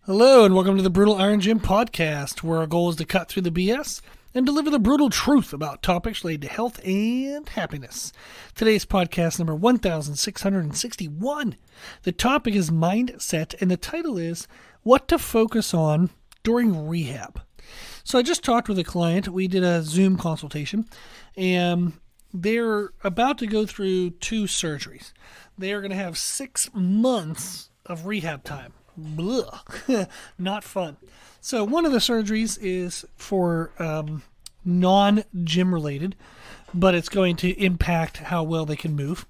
Hello, and welcome to the Brutal Iron Gym podcast, where our goal is to cut through the BS and deliver the brutal truth about topics related to health and happiness. Today's podcast number 1661. The topic is mindset, and the title is What to Focus on During Rehab. So I just talked with a client. We did a Zoom consultation, and they're about to go through 2 surgeries. They are going to have 6 months of rehab time. Blah. Not fun. So one of the surgeries is for non-gym related, but it's going to impact how well they can move.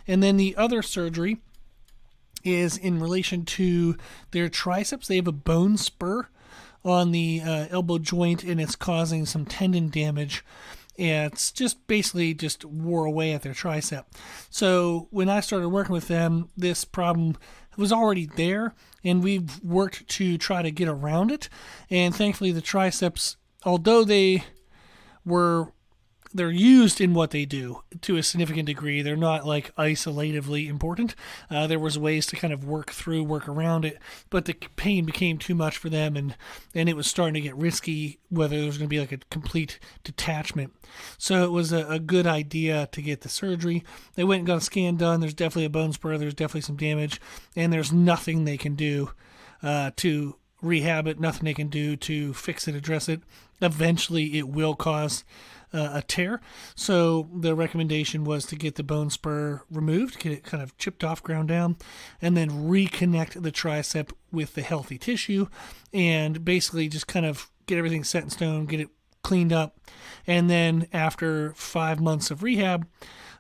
And then the other surgery is in relation to their triceps. They have a bone spur on the elbow joint, and it's causing some tendon damage. It's just basically just wore away at their tricep. So when I started working with them, this problem was already there, and we've worked to try to get around it. And thankfully the triceps, although they're used in what they do to a significant degree, they're not like isolatively important. There was ways to kind of work around it, but the pain became too much for them, and it was starting to get risky whether there was going to be like a complete detachment. So it was a good idea to get the surgery. They went and got a scan done. There's definitely a bone spur. There's definitely some damage, and there's nothing they can do to rehab it, nothing they can do to fix it, address it. Eventually it will cause a tear. So the recommendation was to get the bone spur removed, get it kind of chipped off, ground down, and then reconnect the tricep with the healthy tissue, and basically just kind of get everything set in stone, get it cleaned up. And then after 5 months of rehab,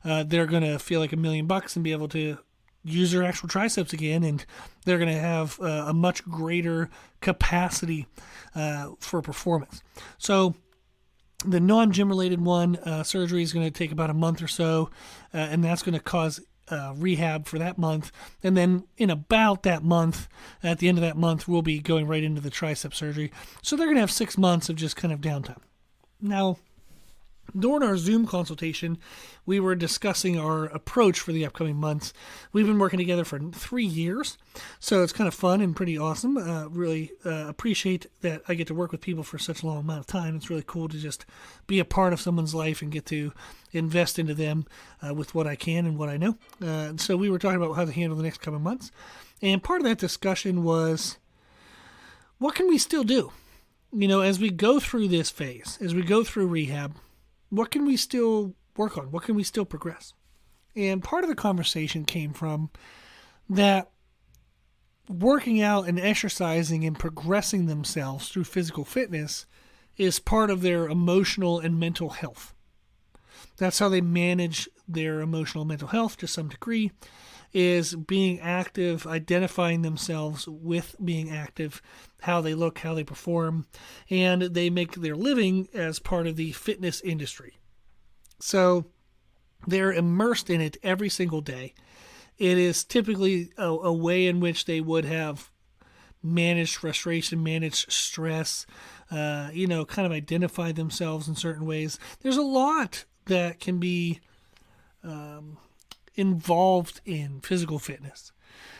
they're going to feel like $1 million and be able to use their actual triceps again, and they're going to have a much greater capacity for performance. So the non-gym related one, surgery is going to take about a month or so, and that's going to cause rehab for that month. And then in about that month, at the end of that month, we'll be going right into the tricep surgery. So they're going to have 6 months of just kind of downtime. Now, during our Zoom consultation, we were discussing our approach for the upcoming months. We've been working together for 3 years, so it's kind of fun and pretty awesome. Really appreciate that I get to work with people for such a long amount of time. It's really cool to just be a part of someone's life and get to invest into them with what I can and what I know. So we were talking about how to handle the next couple of months, and part of that discussion was, what can we still do? You know, as we go through this phase, as we go through rehab, what can we still work on? What can we still progress? And part of the conversation came from that working out and exercising and progressing themselves through physical fitness is part of their emotional and mental health. That's how they manage their emotional and mental health to some degree, is being active, identifying themselves with being active, how they look, how they perform, and they make their living as part of the fitness industry. So they're immersed in it every single day. It is typically a way in which they would have managed frustration, managed stress, kind of identify themselves in certain ways. There's a lot that can be involved in physical fitness.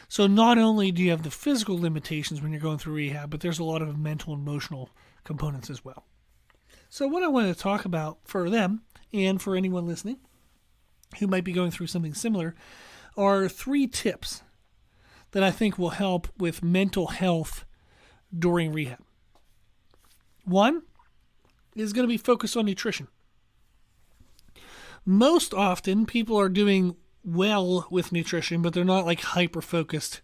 So not only do you have the physical limitations when you're going through rehab, but there's a lot of mental and emotional components as well. So what I want to talk about for them and for anyone listening who might be going through something similar are 3 tips that I think will help with mental health during rehab. One is going to be focused on nutrition. Most often people are doing well with nutrition, but they're not like hyper focused,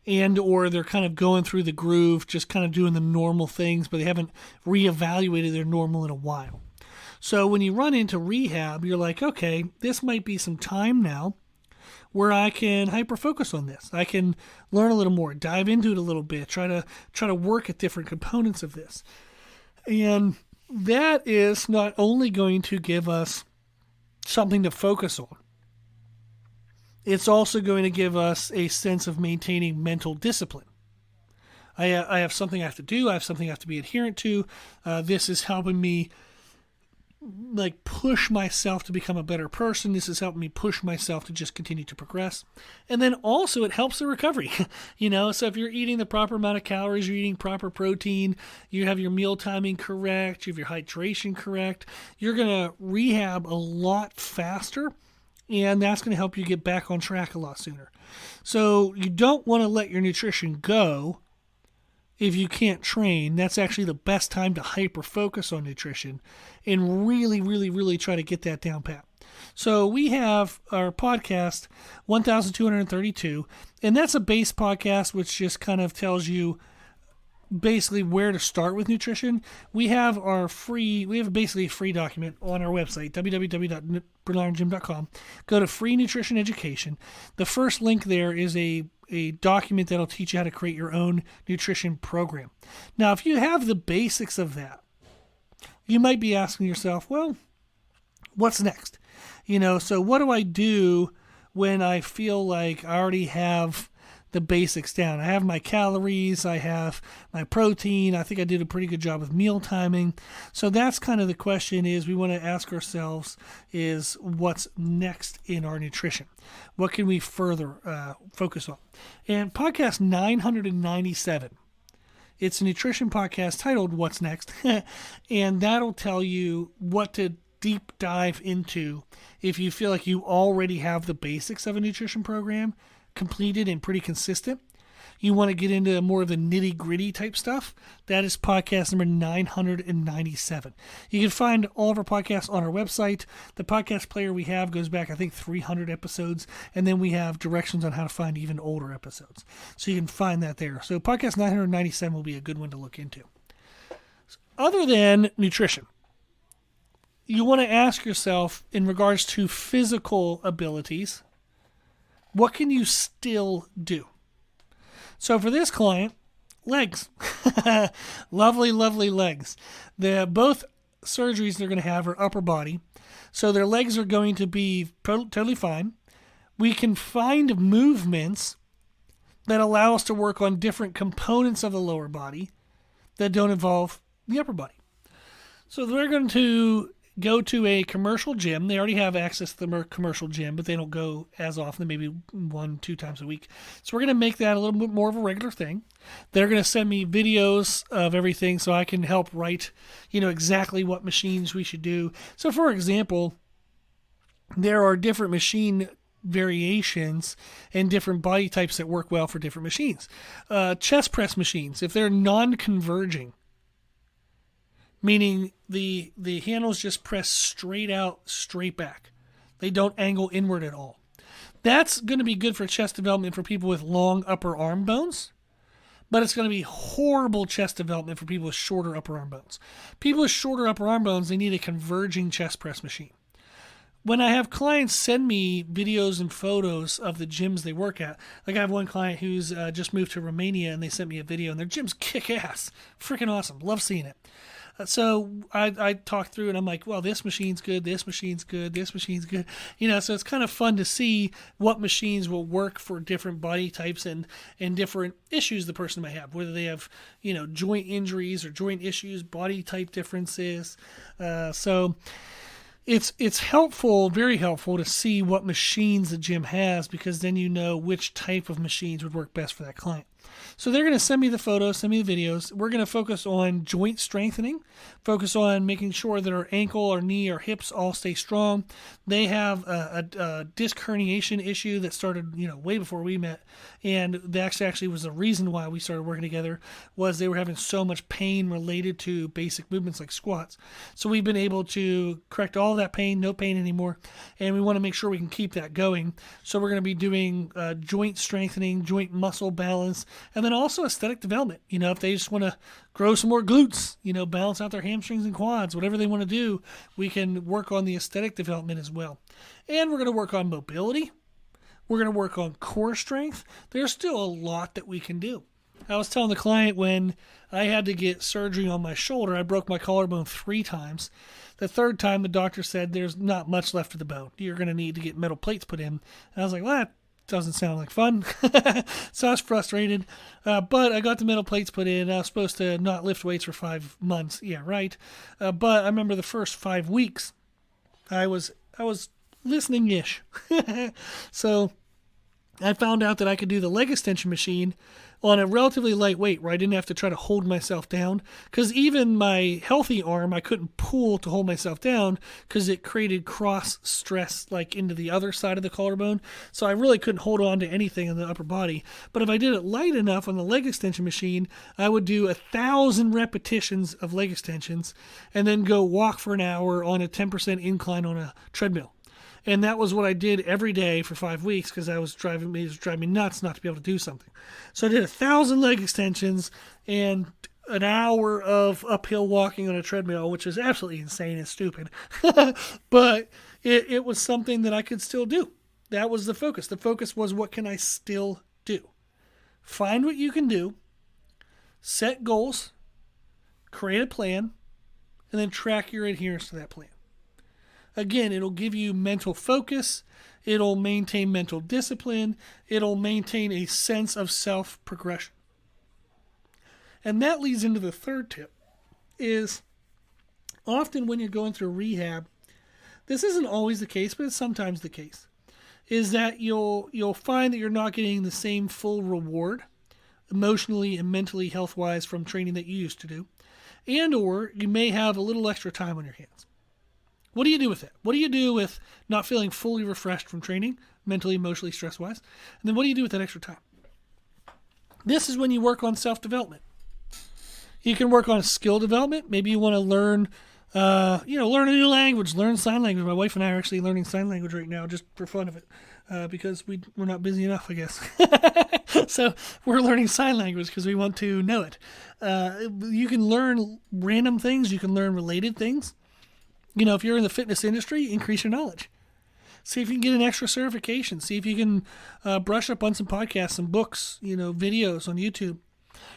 and or they're kind of going through the groove, just kind of doing the normal things, but they haven't reevaluated their normal in a while. So when you run into rehab, you're like, okay, this might be some time now where I can hyper focus on this. I can learn a little more, dive into it a little bit, try to work at different components of this. And that is not only going to give us something to focus on, it's also going to give us a sense of maintaining mental discipline. I have something I have to do. I have something I have to be adherent to. This is helping me like push myself to become a better person. This has helped me push myself to just continue to progress. And then also it helps the recovery. So if you're eating the proper amount of calories, you're eating proper protein, you have your meal timing correct, you have your hydration correct, you're going to rehab a lot faster, and that's going to help you get back on track a lot sooner. So you don't want to let your nutrition go if you can't train. That's actually the best time to hyper focus on nutrition and really, really, really try to get that down pat. So we have our podcast 1232, and that's a base podcast which just kind of tells you basically where to start with nutrition. We have basically a free document on our website, www.brunelirongym.com. Go to free nutrition education. The first link there is a document that'll teach you how to create your own nutrition program. Now, if you have the basics of that, you might be asking yourself, well, what's next? So what do I do when I feel like I already have the basics down? I have my calories, I have my protein, I think I did a pretty good job with meal timing. So that's kind of the question is we want to ask ourselves is what's next in our nutrition? What can we further focus on? And podcast 997, it's a nutrition podcast titled What's Next? And that'll tell you what to deep dive into if you feel like you already have the basics of a nutrition program completed and pretty consistent. You want to get into more of the nitty-gritty type stuff. That is podcast number 997. You can find all of our podcasts on our website. The podcast player we have goes back, I think, 300 episodes, and then we have directions on how to find even older episodes. So you can find that there. So podcast 997 will be a good one to look into. Other than nutrition, you want to ask yourself, in regards to physical abilities, what can you still do? So for this client, legs. Lovely, lovely legs. Both surgeries they're going to have are upper body. So their legs are going to be totally fine. We can find movements that allow us to work on different components of the lower body that don't involve the upper body. So they're going to go to a commercial gym. They already have access to the commercial gym, but they don't go as often, maybe 1-2 times a week. So we're going to make that a little bit more of a regular thing. They're going to send me videos of everything so I can help write, exactly what machines we should do. So for example, there are different machine variations and different body types that work well for different machines. Chest press machines, if they're non-converging, meaning the handles just press straight out, straight back. They don't angle inward at all. That's going to be good for chest development for people with long upper arm bones, but it's going to be horrible chest development for people with shorter upper arm bones. People with shorter upper arm bones, they need a converging chest press machine. When I have clients send me videos and photos of the gyms they work at, like I have one client who's just moved to Romania and they sent me a video and their gym's kick ass. Freaking awesome. Love seeing it. So I talked through and I'm like, well, this machine's good, this machine's good, this machine's good. So it's kind of fun to see what machines will work for different body types and different issues the person might have, whether they have, joint injuries or joint issues, body type differences. So it's helpful, very helpful to see what machines the gym has, because then you know which type of machines would work best for that client. So they're going to send me the photos, send me the videos. We're going to focus on joint strengthening, focus on making sure that our ankle, our knee, our hips all stay strong. They have a disc herniation issue that started, way before we met. And that actually was the reason why we started working together, was they were having so much pain related to basic movements like squats. So we've been able to correct all that pain, no pain anymore. And we want to make sure we can keep that going. So we're going to be doing joint strengthening, joint muscle balance, and then also aesthetic development. If they just want to grow some more glutes, balance out their hamstrings and quads, whatever they want to do, we can work on the aesthetic development as well. And we're going to work on mobility. We're going to work on core strength. There's still a lot that we can do. I was telling the client when I had to get surgery on my shoulder, I broke my collarbone 3 times. The third time, the doctor said there's not much left of the bone. You're going to need to get metal plates put in. And I was like, well, doesn't sound like fun. So I was frustrated. But I got the metal plates put in. I was supposed to not lift weights for 5 months. Yeah, right. But I remember the first 5 weeks, I was listening-ish. So I found out that I could do the leg extension machine on a relatively light weight where I didn't have to try to hold myself down, because even my healthy arm I couldn't pull to hold myself down because it created cross stress like into the other side of the collarbone, so I really couldn't hold on to anything in the upper body. But if I did it light enough on the leg extension machine, I would do 1,000 repetitions of leg extensions and then go walk for an hour on a 10% incline on a treadmill. And that was what I did every day for 5 weeks, because it was driving me nuts not to be able to do something. So I did 1,000 leg extensions and an hour of uphill walking on a treadmill, which is absolutely insane and stupid. But it was something that I could still do. That was the focus. The focus was, what can I still do? Find what you can do, set goals, create a plan, and then track your adherence to that plan. Again, it'll give you mental focus, it'll maintain mental discipline, it'll maintain a sense of self-progression. And that leads into the third tip, is often when you're going through rehab, this isn't always the case, but it's sometimes the case, is that you'll find that you're not getting the same full reward, emotionally and mentally, health-wise, from training that you used to do, and or you may have a little extra time on your hands. What do you do with it? What do you do with not feeling fully refreshed from training, mentally, emotionally, stress-wise? And then what do you do with that extra time? This is when you work on self-development. You can work on skill development. Maybe you want to learn a new language, learn sign language. My wife and I are actually learning sign language right now just for fun of it, because we're not busy enough, I guess. So we're learning sign language because we want to know it. You can learn random things. You can learn related things. If you're in the fitness industry, increase your knowledge. See if you can get an extra certification. See if you can brush up on some podcasts, some books, videos on YouTube.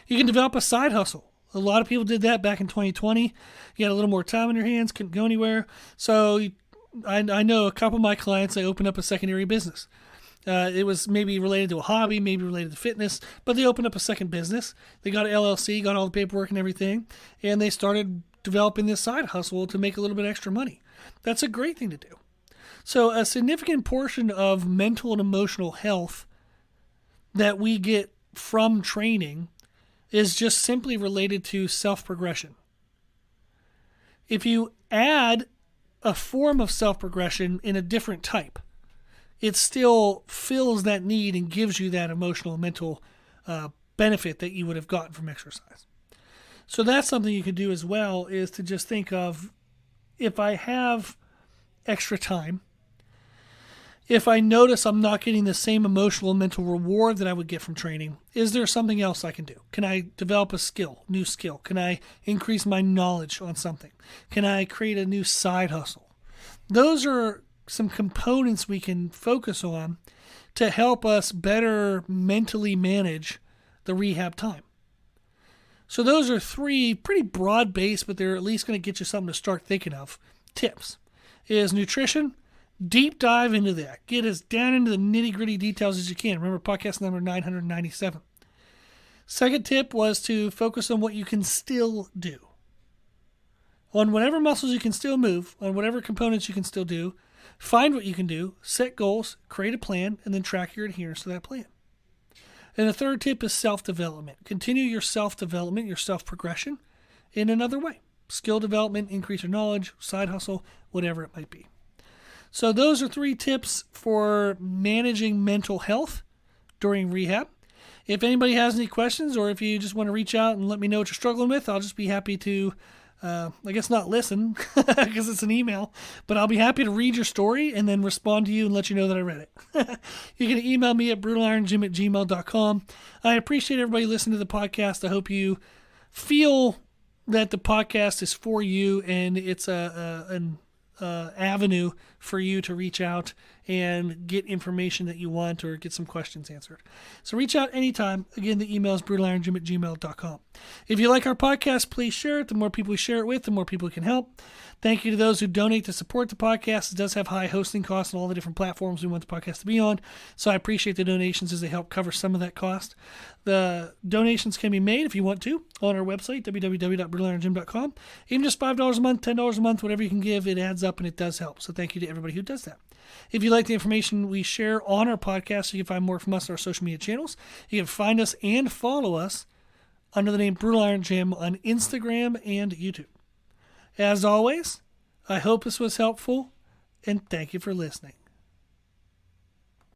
You can develop a side hustle. A lot of people did that back in 2020. You had a little more time on your hands, couldn't go anywhere. So I know a couple of my clients, they opened up a secondary business. It was maybe related to a hobby, maybe related to fitness, but they opened up a second business. They got an LLC, got all the paperwork and everything, and they started developing this side hustle to make a little bit extra money. That's a great thing to do. So a significant portion of mental and emotional health that we get from training is just simply related to self-progression. If you add a form of self-progression in a different type, it still fills that need and gives you that emotional and mental benefit that you would have gotten from exercise. So that's something you could do as well, is to just think of, if I have extra time, if I notice I'm not getting the same emotional and mental reward that I would get from training, is there something else I can do? Can I develop a skill, new skill? Can I increase my knowledge on something? Can I create a new side hustle? Those are some components we can focus on to help us better mentally manage the rehab time. So those are 3 pretty broad-based, but they're at least going to get you something to start thinking of. Tips is nutrition. Deep dive into that. Get as down into the nitty-gritty details as you can. Remember, podcast number 997. Second tip was to focus on what you can still do. On whatever muscles you can still move, on whatever components you can still do, find what you can do, set goals, create a plan, and then track your adherence to that plan. And the third tip is self-development. Continue your self-development, your self-progression in another way. Skill development, increase your knowledge, side hustle, whatever it might be. So those are 3 tips for managing mental health during rehab. If anybody has any questions, or if you just want to reach out and let me know what you're struggling with, I'll just be happy to, I guess not listen, because it's an email, but I'll be happy to read your story and then respond to you and let you know that I read it. You can email me at brutalironjim@gmail.com. I appreciate everybody listening to the podcast. I hope you feel that the podcast is for you and it's an avenue for you to reach out and get information that you want or get some questions answered. So reach out anytime. Again, the email is brutalirongym@gmail.com. If you like our podcast, please share it. The more people we share it with, the more people it can help. Thank you to those who donate to support the podcast. It does have high hosting costs on all the different platforms we want the podcast to be on, so I appreciate the donations as they help cover some of that cost. The donations can be made, if you want to, on our website, www.brutalirongym.com. Even just $5 a month, $10 a month, whatever you can give, it adds up and it does help. So thank you to everybody who does that. If you like the information we share on our podcast, you can find more from us on our social media channels. You can find us and follow us under the name Brutal Iron Gym on Instagram and YouTube. As always, I hope this was helpful, and thank you for listening.